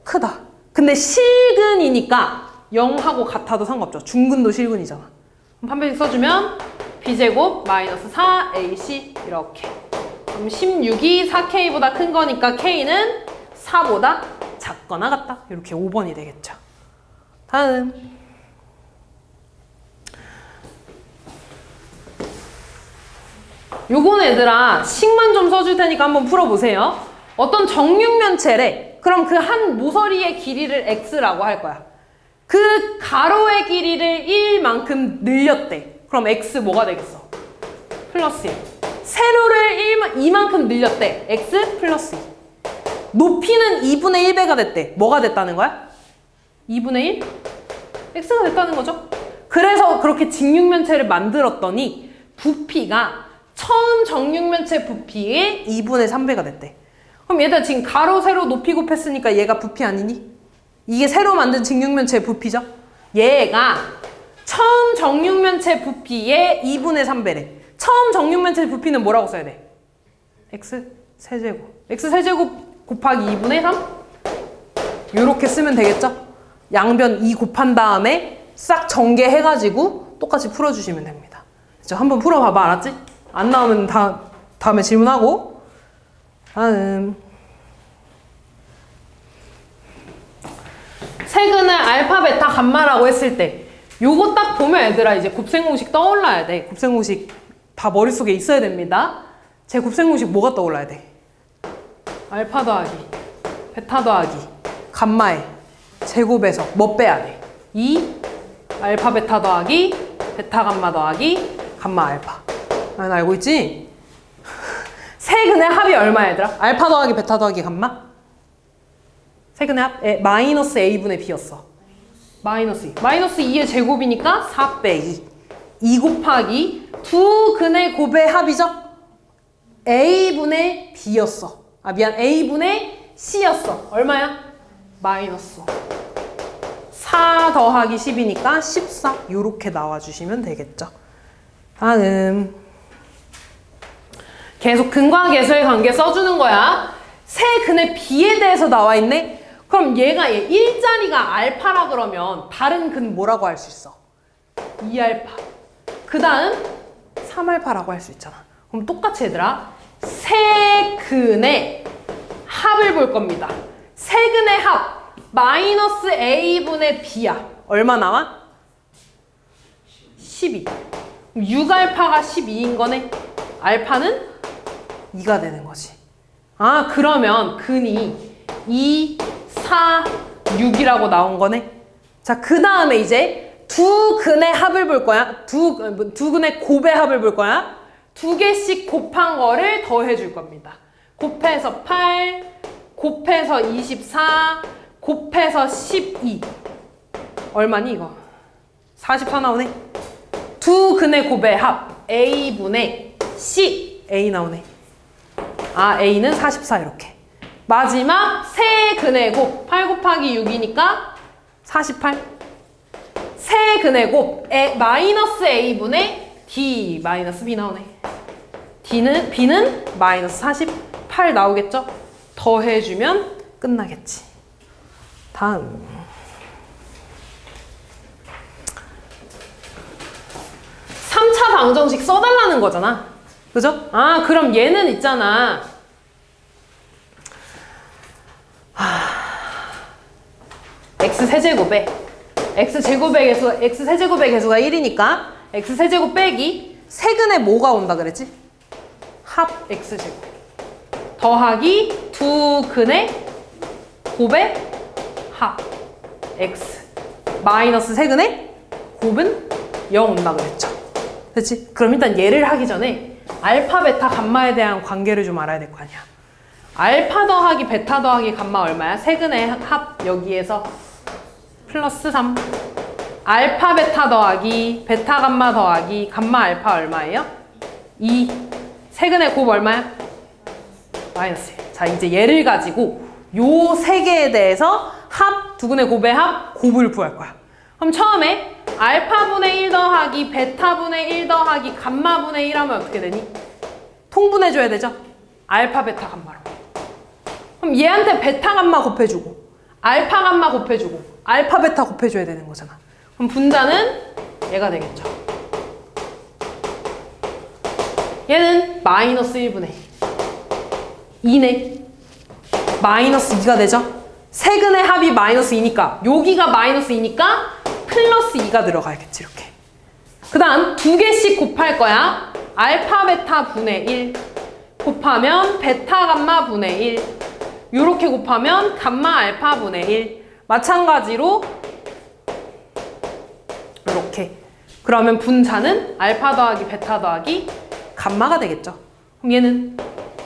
크다. 근데 실근이니까 0하고 같아도 상관없죠. 중근도 실근이잖아. 그럼 판별식 써주면 b제곱 마이너스 4ac 이렇게. 그럼 16이 4k보다 큰 거니까 k는 4보다 작거나 같다. 이렇게 5번이 되겠죠. 다음. 요거는 얘들아 식만 좀 써줄 테니까 한번 풀어보세요. 어떤 정육면체래. 그럼 그 한 모서리의 길이를 x라고 할 거야. 그 가로의 길이를 1만큼 늘렸대. 그럼 x 뭐가 되겠어? 플러스 1. 세로를 2만큼 늘렸대. x 플러스 2. 높이는 2분의 1배가 됐대. 뭐가 됐다는 거야? 2분의 1? x가 됐다는 거죠. 그래서 그렇게 직육면체를 만들었더니 부피가 처음 정육면체 부피의 2분의 3배가 됐대. 그럼 얘들아 지금 가로, 세로, 높이 곱했으니까 얘가 부피 아니니? 이게 새로 만든 직육면체 부피죠? 얘가 처음 정육면체 부피의 2분의 3배래. 처음 정육면체 부피는 뭐라고 써야 돼? x 세제곱. x 세제곱 곱하기 2분의 3? 요렇게 쓰면 되겠죠? 양변 2 곱한 다음에 싹 전개해가지고 똑같이 풀어주시면 됩니다. 그쵸? 한번 풀어봐봐, 알았지? 안 나오면 다음에 질문하고. 다음. 세근을 알파, 베타, 감마라고 했을 때 요거 딱 보면 얘들아 이제 곱셈공식 떠올라야 돼. 곱셈공식 다 머릿속에 있어야 됩니다. 제 곱셈공식 뭐가 떠올라야 돼? 알파 더하기 베타 더하기 감마의 제곱에서 뭐 빼야 돼? 2 알파 베타 더하기 베타 감마 더하기 감마 알파. 아, 나 알고 있지? 세근의 합이 얼마야 얘들아? 알파 더하기 베타 더하기 감마? 세근의 합? 마이너스 a분의 b였어. 마이너스 2. 마이너스 2의 제곱이니까 4 빼기 2 곱하기 두 근의 곱의 합이죠? a분의 b였어. 아 미안, a분의 c였어. 얼마야? 마이너스 4 더하기 10이니까 14. 요렇게 나와주시면 되겠죠. 다음 계속 근과 계수의 관계 써주는 거야. 세 근의 b에 대해서 나와 있네. 그럼 얘가 일자리가 알파라 그러면 다른 근 뭐라고 할 수 있어? 2알파. 그 다음 3알파라고 할 수 있잖아. 그럼 똑같이 얘들아 세 근의 합을 볼 겁니다. 세 근의 합 마이너스 a분의 b야. 얼마 나와? 12. 6알파가 12인 거네. 알파는 2가 되는 거지. 아 그러면 근이 2, 4, 6이라고 나온 거네. 자, 그 다음에 이제 두 근의 합을 볼 거야. 두 근의 곱의 합을 볼 거야. 두 개씩 곱한 거를 더해 줄 겁니다. 곱해서 8, 곱해서 24, 곱해서 12. 얼마니 이거? 44 나오네. 두 근의 곱의 합 a분의 c. a 나오네. 아 a는 44 이렇게. 마지막 세 근의 곱 8 곱하기 6이니까 48. 세 근의 곱 마이너스 a분의 d 마이너스 b 나오네. b는 마이너스 48 나오겠죠? 더해주면 끝나겠지. 다음 3차 방정식 써달라는 거잖아. 그죠? 아 그럼 얘는 있잖아. x세제곱에 x세제곱의 개수가 1이니까 x세제곱 빼기 세근에 뭐가 온다 그랬지? 합 x제곱 더하기 두 근의 곱의 합 x 마이너스 세근의 곱은 0 온다 그랬죠. 그렇지? 그럼 일단 얘를 하기 전에 알파, 베타, 감마에 대한 관계를 좀 알아야 될 거 아니야. 알파 더하기 베타 더하기 감마 얼마야? 세근의 합 여기에서 플러스 3. 알파 베타 더하기 베타 감마 더하기 감마 알파 얼마예요? 2. 세근의 곱 얼마야? 마이너스 1. 자 이제 얘를 가지고 요 세 개에 대해서 합, 두근의 곱의 합, 곱을 구할 거야. 그럼 처음에 알파분의 1 더하기 베타분의 1 더하기 감마분의 1 하면 어떻게 되니? 통분해줘야 되죠? 알파 베타 감마로. 그럼 얘한테 베타 감마 곱해주고 알파 감마 곱해주고 알파 베타 곱해줘야 되는 거잖아. 그럼 분자는 얘가 되겠죠. 얘는 마이너스 1분의 2네. 마이너스 2가 되죠. 세근의 합이 마이너스 2니까 여기가 마이너스 2니까 플러스 2가 들어가야겠지. 이렇게. 그 다음 두 개씩 곱할 거야. 알파 베타 분의 1 곱하면 베타 감마 분의 1 요렇게 곱하면 감마 알파 분의 1 마찬가지로 이렇게. 그러면 분자는 알파 더하기 베타 더하기 감마가 되겠죠. 그럼 얘는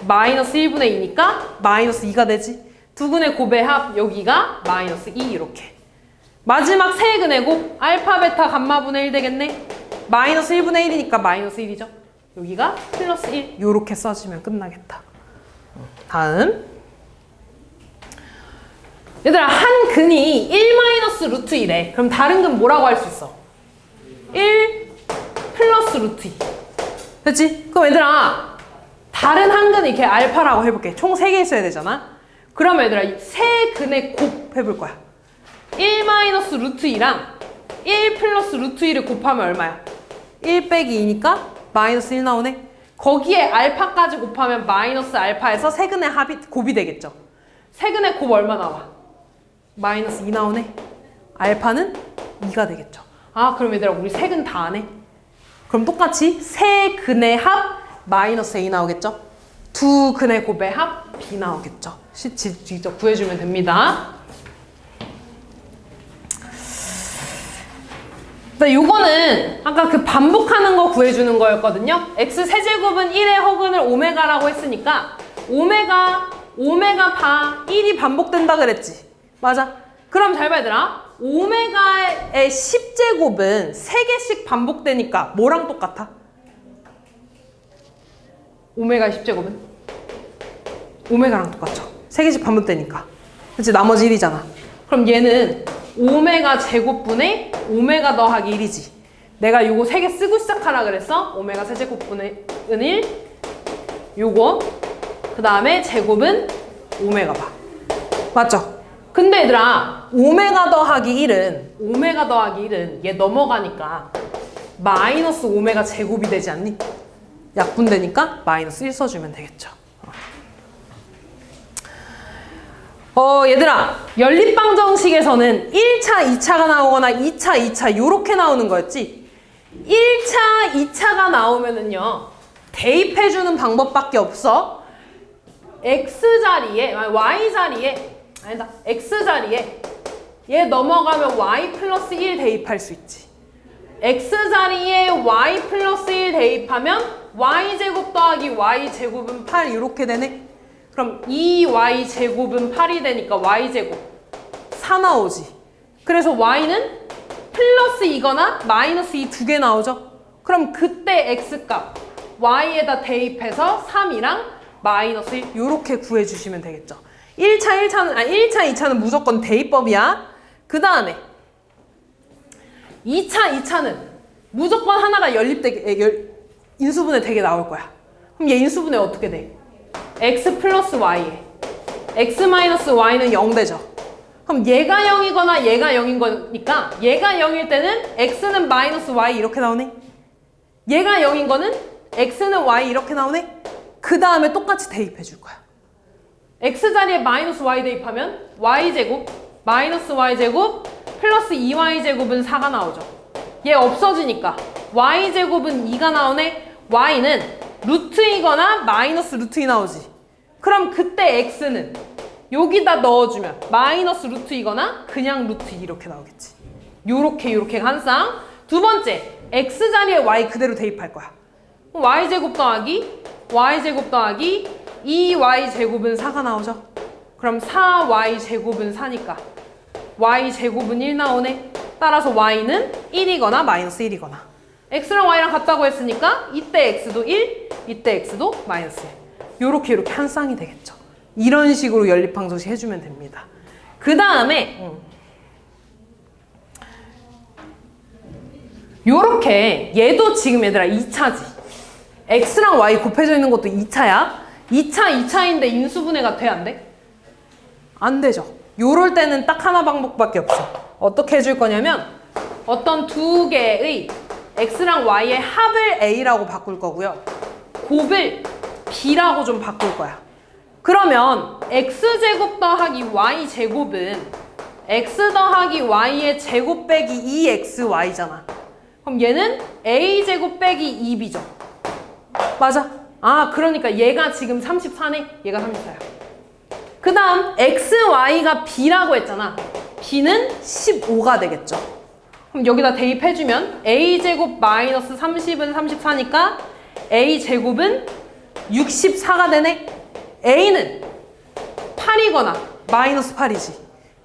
마이너스 1분의 2니까 마이너스 2가 되지. 두 근의 곱의 합 여기가 마이너스 2 이렇게. 마지막 세 근의 곱 알파 베타 감마분의 1 되겠네. 마이너스 1분의 1이니까 마이너스 1이죠. 여기가 플러스 1 요렇게 써주면 끝나겠다. 다음 얘들아 한 근이 1 마이너스 루트 1에 그럼 다른 근 뭐라고 할 수 있어? 1 플러스 루트 2. 됐지? 그럼 얘들아 다른 한 근이 이렇게 알파라고 해볼게. 총 3개 있어야 되잖아. 그러면 얘들아 세 근의 곱 해볼 거야. 1 마이너스 루트 2랑 1 플러스 루트 2를 곱하면 얼마야? 1 빼기 2니까 마이너스 1 나오네. 거기에 알파까지 곱하면 마이너스 알파에서 세근의 합이 곱이 되겠죠. 세근의 곱 얼마 나와? 마이너스 2 나오네. 알파는 2가 되겠죠. 아 그럼 얘들아 우리 세근 다 아네. 그럼 똑같이 세근의 합 마이너스 A 나오겠죠. 두 근의 곱의 합 B 나오겠죠. 직접 구해주면 됩니다. 자, 요거는 아까 그 반복하는 거 구해주는 거였거든요. x 세제곱은 1의 허근을 오메가라고 했으니까 오메가 바 1이 반복된다 그랬지. 맞아. 그럼 잘 봐 얘들아. 오메가의 10제곱은 3개씩 반복되니까 뭐랑 똑같아? 오메가의 10제곱은? 오메가랑 똑같죠. 3개씩 반복되니까. 그치? 나머지 1이잖아. 그럼 얘는 오메가 제곱분의 오메가 더하기 1이지. 내가 요거 3개 쓰고 시작하라 그랬어. 오메가 세제곱분의 1. 요거. 그 다음에 제곱은 오메가 바. 맞죠? 근데 얘들아, 오메가 더하기 1은 얘 넘어가니까 마이너스 오메가 제곱이 되지 않니? 약분되니까 마이너스 1 써주면 되겠죠. 얘들아, 연립방정식에서는 1차, 2차가 나오거나 2차, 2차 요렇게 나오는 거였지. 1차, 2차가 나오면은요, 대입해주는 방법밖에 없어. X자리에, Y자리에, 아니다, X자리에 얘 넘어가면 Y 플러스 1 대입할 수 있지. X자리에 Y 플러스 1 대입하면 Y제곱 더하기 Y제곱은 8 이렇게 되네. 그럼 2Y제곱은 8이 되니까 Y제곱 4 나오지. 그래서 Y는 플러스 2거나 마이너스 2 두 개 나오죠. 그럼 그때 X값 Y에다 대입해서 3이랑 마이너스 1 이렇게 구해주시면 되겠죠. 1차, 2차는 무조건 대입법이야. 그 다음에 2차, 2차는 무조건 하나가 인수분해 되게 나올 거야. 그럼 얘 인수분해 어떻게 돼? x 플러스 y에 x 마이너스 y는 0 되죠. 그럼 얘가 0이거나 얘가 0인 거니까 얘가 0일 때는 x는 마이너스 y 이렇게 나오네. 얘가 0인 거는 x는 y 이렇게 나오네. 그 다음에 똑같이 대입해 줄 거야. x자리에 마이너스 y 대입하면 y제곱 마이너스 y제곱 플러스 2y제곱은 4가 나오죠. 얘 없어지니까 y제곱은 2가 나오네. y는 루트이거나 마이너스 루트 2 나오지. 그럼 그때 x는 여기다 넣어주면 마이너스 루트이거나 그냥 루트 2 이렇게 나오겠지. 요렇게 한 쌍. 두 번째, x자리에 y 그대로 대입할 거야. y제곱 더하기 2y제곱은 4가 나오죠. 그럼 4y제곱은 4니까 y제곱은 1 나오네. 따라서 y는 1이거나 마이너스 1이거나. x랑 y랑 같다고 했으니까 이때 x도 1, 이때 x도 마이너스 1. 요렇게 한 쌍이 되겠죠. 이런 식으로 연립방정식 해주면 됩니다. 그 다음에 요렇게 얘도 지금 얘들아 2차지. x랑 y 곱해져 있는 것도 2차야. 2차인데 인수분해가 돼? 안 돼? 안 되죠. 요럴 때는 딱 하나 방법밖에 없어. 어떻게 해줄 거냐면 어떤 두 개의 x랑 y의 합을 a라고 바꿀 거고요. 곱을 b라고 좀 바꿀 거야. 그러면 x제곱 더하기 y제곱은 x 더하기 y의 제곱 빼기 2xy잖아. 그럼 얘는 a제곱 빼기 2b죠. 맞아. 아, 그러니까 얘가 지금 34네. 얘가 34야. 그 다음 xy가 b라고 했잖아. b는 15가 되겠죠. 그럼 여기다 대입해주면 a제곱 마이너스 30은 34니까 a제곱은 64가 되네. a는 8이거나 마이너스 8이지.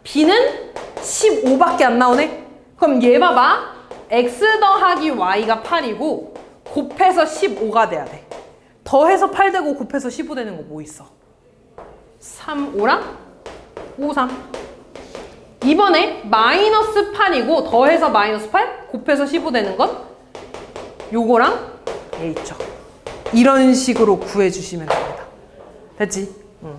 b는 15밖에 안 나오네. 그럼 얘 봐봐. x 더하기 y가 8이고 곱해서 15가 돼야 돼. 더해서 8 되고 곱해서 15 되는 거 뭐 있어? 3, 5랑 5, 3. 이번에 마이너스 8이고 더해서 마이너스 8, 곱해서 15 되는 건 요거랑 얘 있죠. 이런 식으로 구해주시면 됩니다. 됐지?